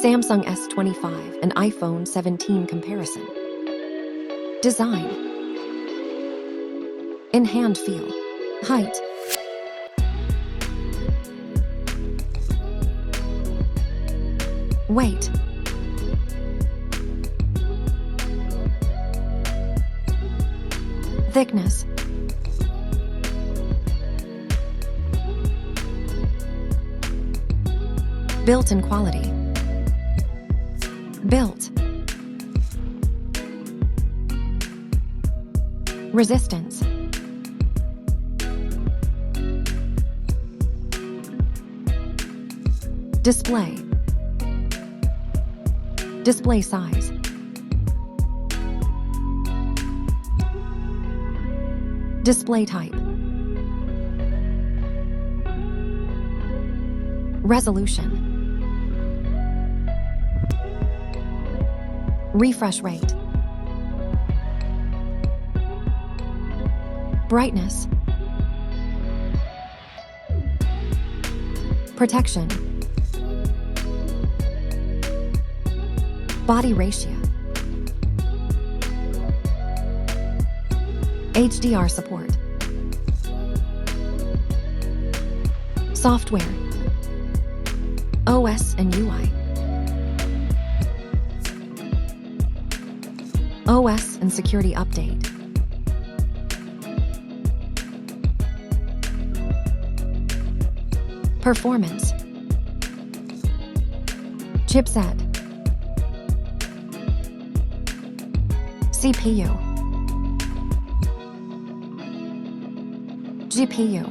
Samsung S25 and iPhone 17 comparison. Design. In-hand feel. Height. Weight. Thickness. Built-in quality. Built. Resistance. Display. Display size. Display type. Resolution. Refresh rate. Brightness. Protection. Body ratio. HDR support. Software. OS and UI. OS and security update. Performance. Chipset. CPU. GPU.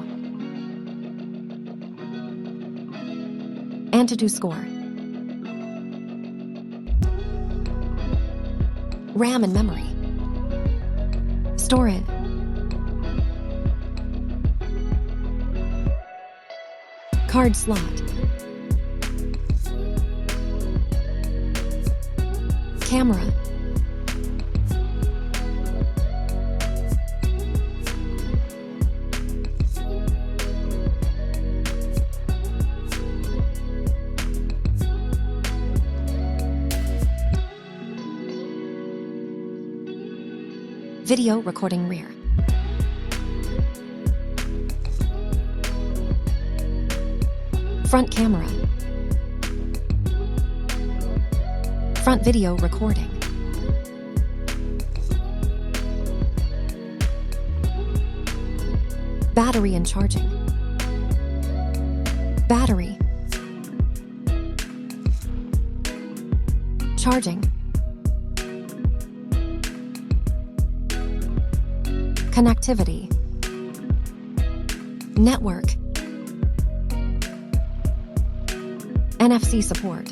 Antutu score. RAM and memory. Store it. Card slot. Camera. Video recording rear. Front camera. Front video recording. Battery and charging. Battery. Charging. Connectivity. Network. NFC support.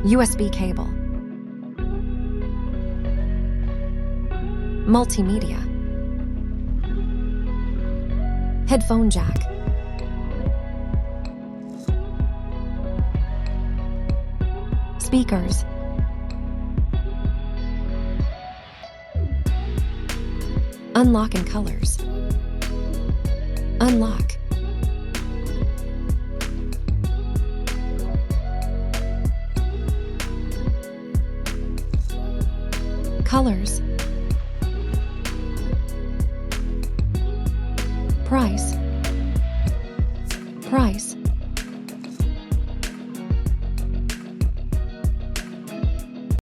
USB cable. Multimedia. Headphone jack. Speakers. Unlock in colors. Unlock. Colors. Price.